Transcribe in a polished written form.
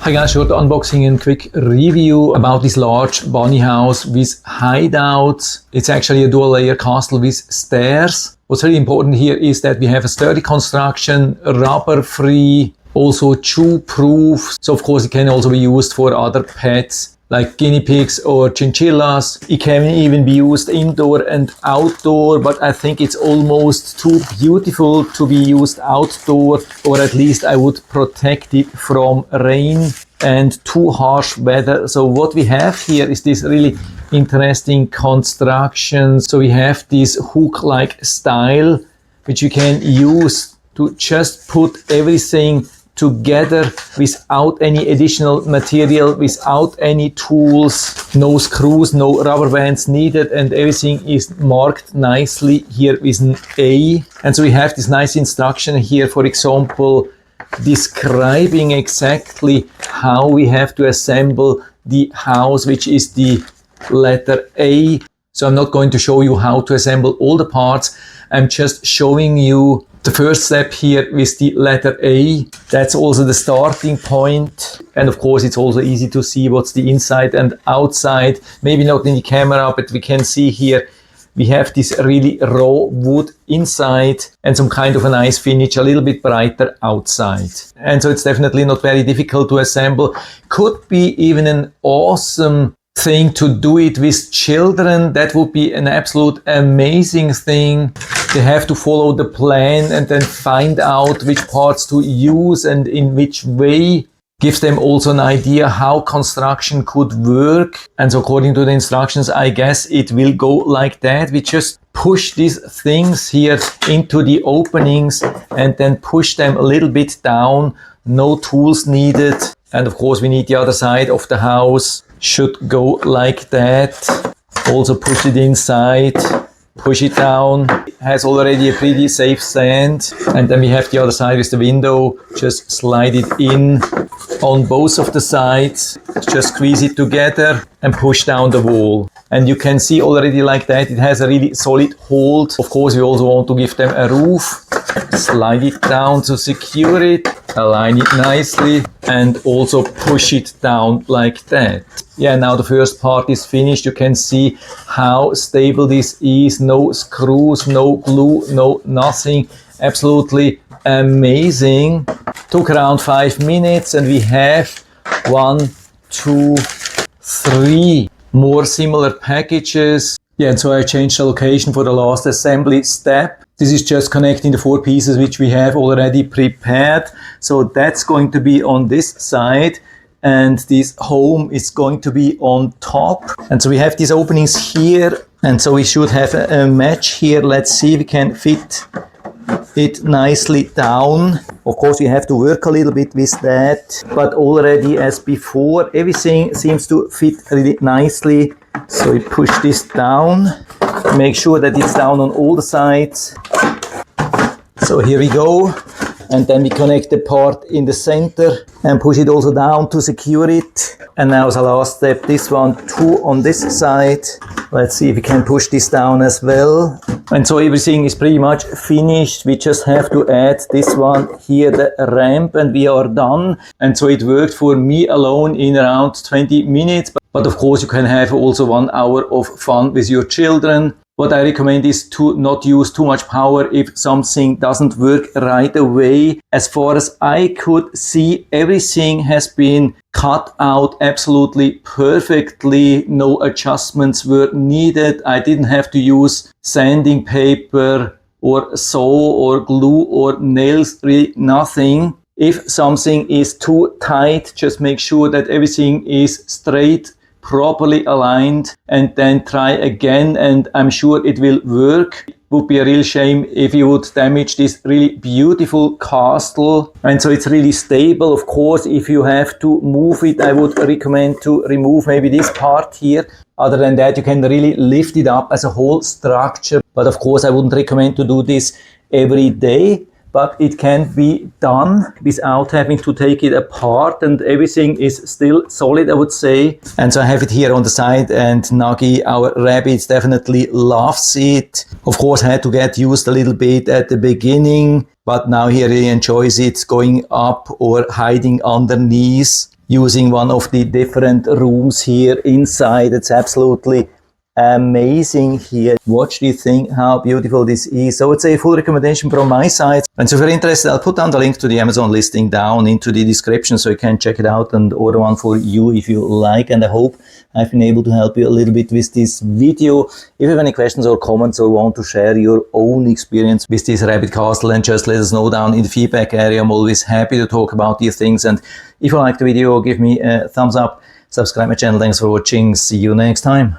Hi guys, short unboxing and quick review about this large bunny house with hideouts. It's actually a dual layer castle with stairs. What's really important here is that we have a sturdy construction, rubber free, also chew proof. So of course it can also be used for other pets like guinea pigs or chinchillas. It can even be used indoor and outdoor, but I think it's almost too beautiful to be used outdoor, or at least I would protect it from rain and too harsh weather. So what we have here is this really interesting construction. So we have this hook-like style, which you can use to just put everything together without any additional material, without any tools, no screws, no rubber bands needed, and everything is marked nicely here with an A. And so we have this nice instruction here, for example, describing exactly how we have to assemble the house, which is the letter A. So I'm not going to show you how to assemble all the parts. I'm just showing you the first step here with the letter A. That's also the starting point. And of course, it's also easy to see what's the inside and outside. Maybe not in the camera, but we can see here we have this really raw wood inside and some kind of a nice finish, a little bit brighter outside. And so it's definitely not very difficult to assemble. Could be even an awesome thing to do it with children. That would be an absolute amazing thing. They have to follow the plan and then find out which parts to use and in which way. Gives them also an idea how construction could work. And so according to the instructions, I guess it will go like that. We just push these things here into the openings and then push them a little bit down. No tools needed. And of course we need the other side of the house. Should go like that. Also push it inside. Push it down. It has already a pretty safe stand. And then we have the other side with the window. Just slide it in on both of the sides. Just squeeze it together and push down the wall. And you can see already like that, it has a really solid hold. Of course, we also want to give them a roof. Slide it down to secure it. Align it nicely and also push it down like that. Yeah, now the first part is finished. You can see how stable this is. No screws, no glue, no nothing. Absolutely amazing. Took around 5 minutes and we have 1, 2, 3 more similar packages. Yeah, and so I changed the location for the last assembly step. This is just connecting the 4 pieces which we have already prepared. So that's going to be on this side and this home is going to be on top. And so we have these openings here and so we should have a match here. Let's see if we can fit it nicely down. Of course you have to work a little bit with that, but already as before everything seems to fit really nicely. So we push this down, make sure that it's down on all the sides. So here we go, and then we connect the part in the center and push it also down to secure it. And now as a last step, this one too on this side. Let's see if we can push this down as well. And so everything is pretty much finished. We just have to add this one here, the ramp, and we are done. And so it worked for me alone in around 20 minutes. But of course you can have also 1 hour of fun with your children. What I recommend is to not use too much power if something doesn't work right away. As far as I could see, everything has been cut out absolutely perfectly. No adjustments were needed. I didn't have to use sanding paper or saw or glue or nails, really nothing. If something is too tight, just make sure that everything is straight, properly aligned, and then try again, and I'm sure it will work. It would be a real shame if you would damage this really beautiful castle. And so it's really stable. Of course, if you have to move it, I would recommend to remove maybe this part here. Other than that, you can really lift it up as a whole structure. But of course, I wouldn't recommend to do this every day. but it can be done without having to take it apart, and everything is still solid, I would say. And so I have it here on the side, and Nuggy, our rabbit, definitely loves it. Of course, I had to get used a little bit at the beginning, but now he really enjoys it, going up or hiding underneath, using one of the different rooms here inside. It's absolutely amazing here. Watch this thing, how beautiful this is. So it's a full recommendation from my side. And so if you're interested, I'll put down the link to the Amazon listing down into the description so you can check it out and order one for you if you like. And I hope I've been able to help you a little bit with this video. If you have any questions or comments or want to share your own experience with this rabbit castle, then just let us know down in the feedback area. I'm always happy to talk about these things. And if you liked the video, give me a thumbs up, subscribe my channel. Thanks for watching. See you next time.